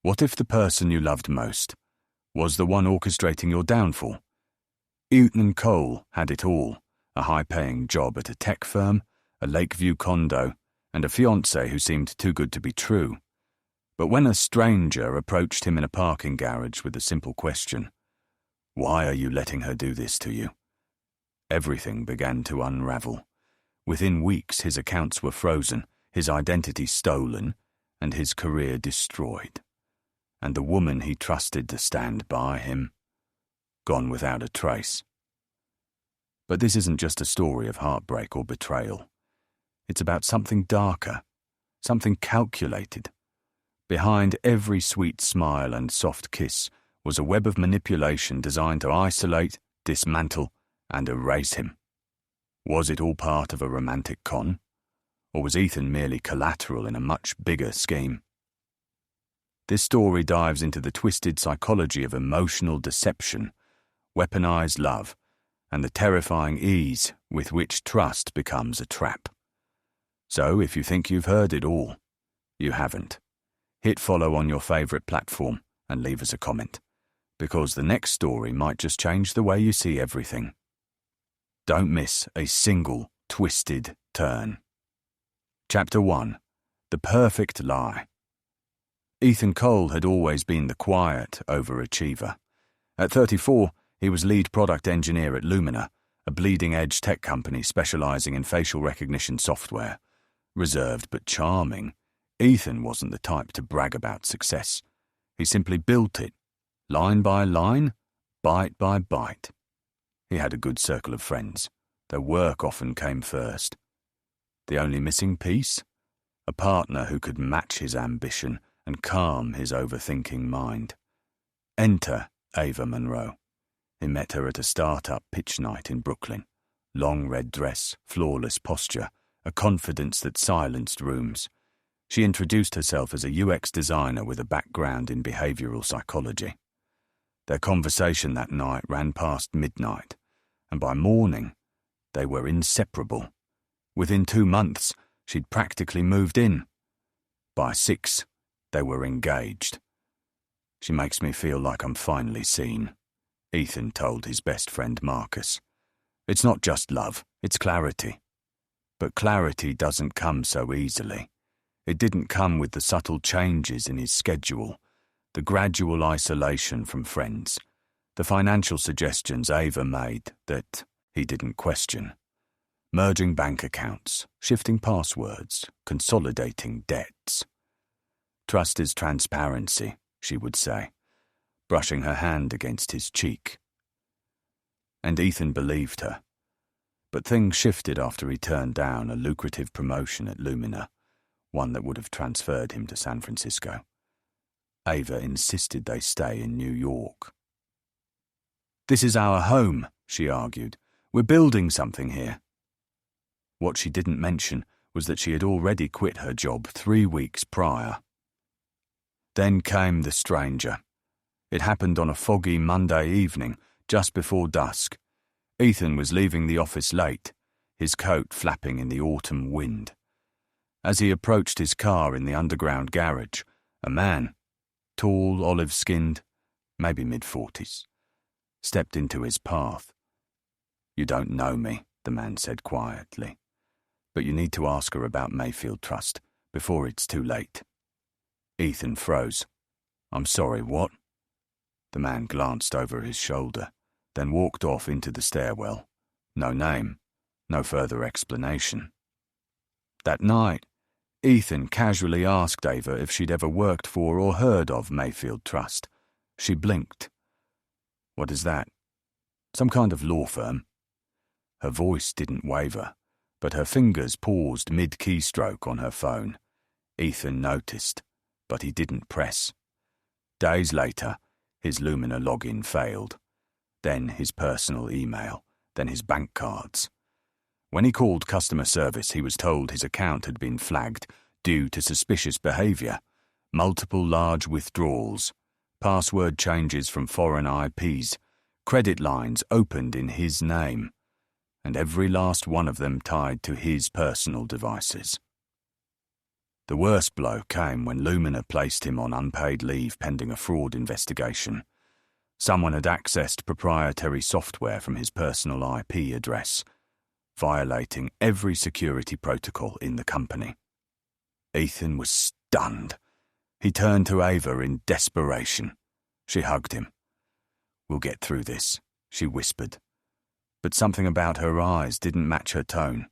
What if the person you loved most was the one orchestrating your downfall? Ethan Cole had it all: a high-paying job at a tech firm, a Lakeview condo, and a fiancée who seemed too good to be true. But when a stranger approached him in a parking garage with a simple question, "Why are you letting her do this to you?" everything began to unravel. Within weeks, his accounts were frozen, his identity stolen, and his career destroyed. And the woman he trusted to stand by him, gone without a trace. But this isn't just a story of heartbreak or betrayal. It's about something darker, something calculated. Behind every sweet smile and soft kiss was a web of manipulation designed to isolate, dismantle, and erase him. Was it all part of a romantic con? Or was Ethan merely collateral in a much bigger scheme? This story dives into the twisted psychology of emotional deception, weaponized love, and the terrifying ease with which trust becomes a trap. So if you think you've heard it all, you haven't. Hit follow on your favorite platform and leave us a comment, because the next story might just change the way you see everything. Don't miss a single twisted turn. Chapter 1. The Perfect Lie. Ethan Cole had always been the quiet overachiever. At 34, he was lead product engineer at Lumina, a bleeding-edge tech company specializing in facial recognition software. Reserved but charming, Ethan wasn't the type to brag about success. He simply built it, line by line, bite by bite. He had a good circle of friends, though work often came first. The only missing piece? A partner who could match his ambition and calm his overthinking mind. Enter Ava Monroe. He met her at a start-up pitch night in Brooklyn. Long red dress, flawless posture, a confidence that silenced rooms. She introduced herself as a UX designer with a background in behavioral psychology. Their conversation that night ran past midnight, and by morning, they were inseparable. Within 2 months, she'd practically moved in. By 6, they were engaged. "She makes me feel like I'm finally seen," Ethan told his best friend Marcus. "It's not just love, it's clarity. But clarity doesn't come so easily. It didn't come with the subtle changes in his schedule, the gradual isolation from friends, the financial suggestions Ava made that he didn't question. Merging bank accounts, shifting passwords, consolidating debts. "Trust is transparency," she would say, brushing her hand against his cheek. And Ethan believed her. But things shifted after he turned down a lucrative promotion at Lumina, one that would have transferred him to San Francisco. Ava insisted they stay in New York. "This is our home," she argued. "We're building something here." What she didn't mention was that she had already quit her job 3 weeks prior. Then came the stranger. It happened on a foggy Monday evening, just before dusk. Ethan was leaving the office late, his coat flapping in the autumn wind. As he approached his car in the underground garage, a man, tall, olive-skinned, maybe mid-40s, stepped into his path. "You don't know me," the man said quietly, "but you need to ask her about Mayfield Trust before it's too late." Ethan froze. "I'm sorry, what?" The man glanced over his shoulder, then walked off into the stairwell. No name, no further explanation. That night, Ethan casually asked Ava if she'd ever worked for or heard of Mayfield Trust. She blinked. "What is that?" "Some kind of law firm." Her voice didn't waver, but her fingers paused mid-keystroke on her phone. Ethan noticed, but he didn't press. Days later, his Lumina login failed. Then his personal email, then his bank cards. When he called customer service, he was told his account had been flagged due to suspicious behavior, multiple large withdrawals, password changes from foreign IPs, credit lines opened in his name, and every last one of them tied to his personal devices. The worst blow came when Lumina placed him on unpaid leave pending a fraud investigation. Someone had accessed proprietary software from his personal IP address, violating every security protocol in the company. Ethan was stunned. He turned to Ava in desperation. She hugged him. "We'll get through this," she whispered. But something about her eyes didn't match her tone.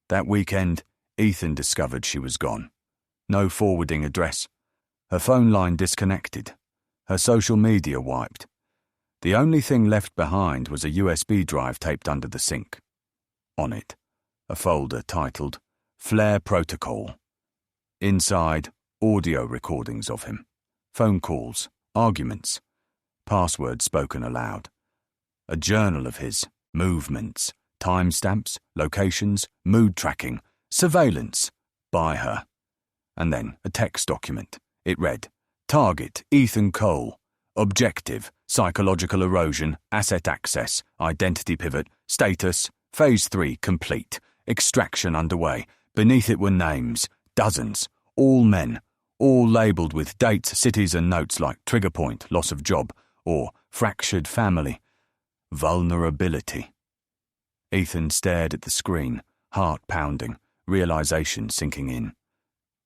That weekend, Ethan discovered she was gone. No forwarding address. Her phone line disconnected. Her social media wiped. The only thing left behind was a USB drive taped under the sink. On it, a folder titled Flare Protocol. Inside, audio recordings of him, phone calls, arguments, passwords spoken aloud. A journal of his, movements, timestamps, locations, mood tracking, surveillance, by her. And then a text document. It read, Target, Ethan Cole. Objective, psychological erosion, asset access, identity pivot, status, Phase 3 complete, extraction underway. Beneath it were names, dozens, all men, all labelled with dates, cities and notes like trigger point, loss of job, or fractured family. Vulnerability. Ethan stared at the screen, heart pounding, realisation sinking in.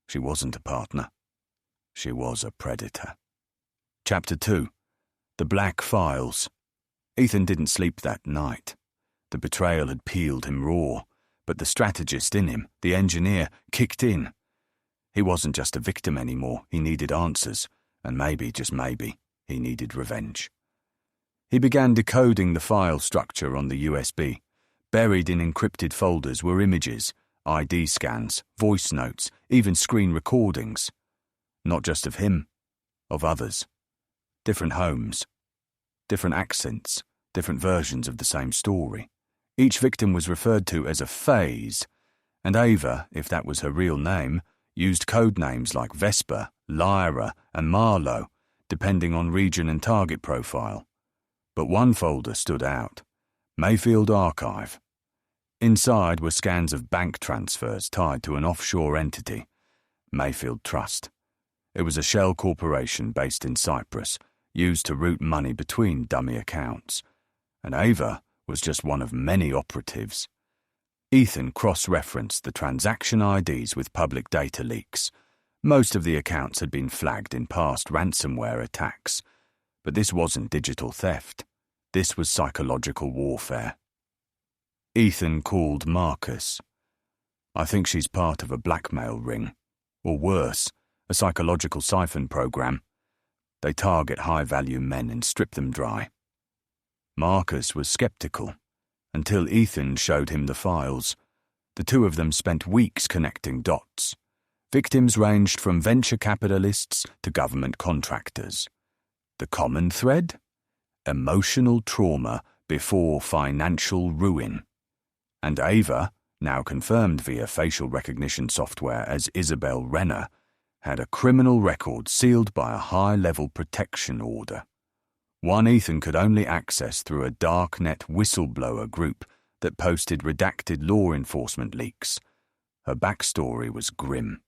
She wasn't a partner. She was a predator. Chapter 2. The Black Files. Ethan didn't sleep that night. The betrayal had peeled him raw, but the strategist in him, the engineer, kicked in. He wasn't just a victim anymore. He needed answers, and maybe, just maybe, he needed revenge. He began decoding the file structure on the USB. Buried in encrypted folders were images, ID scans, voice notes, even screen recordings. Not just of him, of others. Different homes, different accents, different versions of the same story. Each victim was referred to as a phase, and Ava, if that was her real name, used code names like Vesper, Lyra, and Marlowe, depending on region and target profile. But one folder stood out, Mayfield Archive. Inside were scans of bank transfers tied to an offshore entity, Mayfield Trust. It was a shell corporation based in Cyprus, used to route money between dummy accounts. And Ava was just one of many operatives. Ethan cross-referenced the transaction IDs with public data leaks. Most of the accounts had been flagged in past ransomware attacks. But this wasn't digital theft. This was psychological warfare. Ethan called Marcus. "I think she's part of a blackmail ring. Or worse, a psychological siphon program. They target high-value men and strip them dry." Marcus was skeptical, until Ethan showed him the files. The two of them spent weeks connecting dots. Victims ranged from venture capitalists to government contractors. The common thread? Emotional trauma before financial ruin. And Ava, now confirmed via facial recognition software as Isabel Renner, had a criminal record sealed by a high-level protection order. One Ethan could only access through a darknet whistleblower group that posted redacted law enforcement leaks. Her backstory was grim.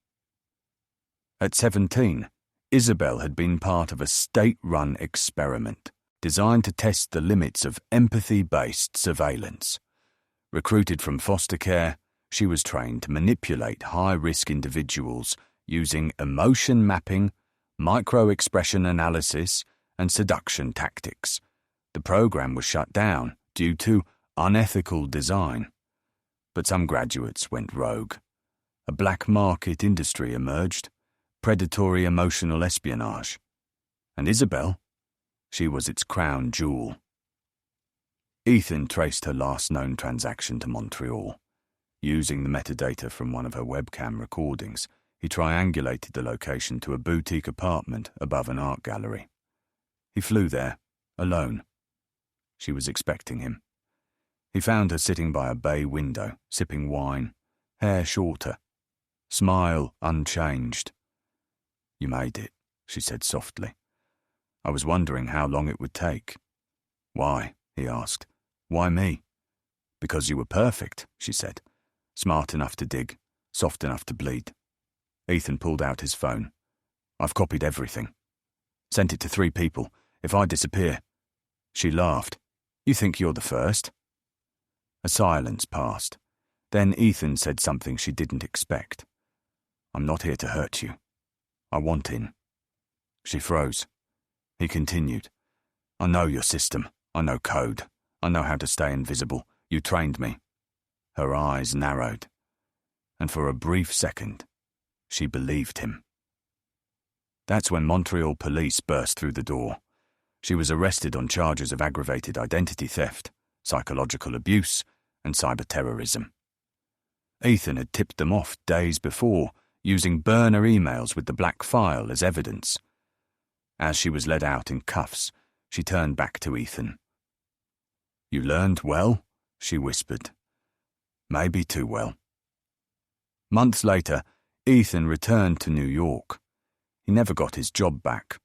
At 17, Isabel had been part of a state-run experiment designed to test the limits of empathy-based surveillance. Recruited from foster care, she was trained to manipulate high-risk individuals using emotion mapping, micro-expression analysis, and seduction tactics. The program was shut down due to unethical design. But some graduates went rogue. A black market industry emerged, predatory emotional espionage. And Isabel? She was its crown jewel. Ethan traced her last known transaction to Montreal. Using the metadata from one of her webcam recordings, he triangulated the location to a boutique apartment above an art gallery. He flew there, alone. She was expecting him. He found her sitting by a bay window, sipping wine, hair shorter, smile unchanged. "You made it," she said softly. "I was wondering how long it would take." "Why?" he asked. "Why me?" "Because you were perfect," she said. "Smart enough to dig, soft enough to bleed. Ethan pulled out his phone. I've copied everything. Sent it to 3 people. If I disappear. She laughed. You think you're the first? A silence passed. Then Ethan said something she didn't expect. I'm not here to hurt you. I want in. She froze. He continued. I know your system. I know code. I know how to stay invisible. You trained me. Her eyes narrowed. And for a brief second, she believed him. That's when Montreal police burst through the door. She was arrested on charges of aggravated identity theft, psychological abuse, and cyber-terrorism. Ethan had tipped them off days before, using burner emails with the black file as evidence. As she was led out in cuffs, she turned back to Ethan. You learned well, she whispered. Maybe too well. Months later, Ethan returned to New York. He never got his job back.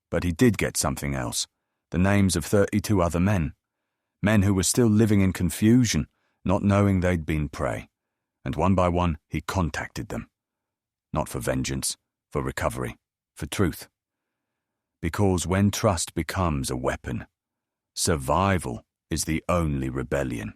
But he did get something else, the names of 32 other men. Men who were still living in confusion, not knowing they'd been prey. And one by one, he contacted them. Not for vengeance, for recovery, for truth. Because when trust becomes a weapon, survival is the only rebellion.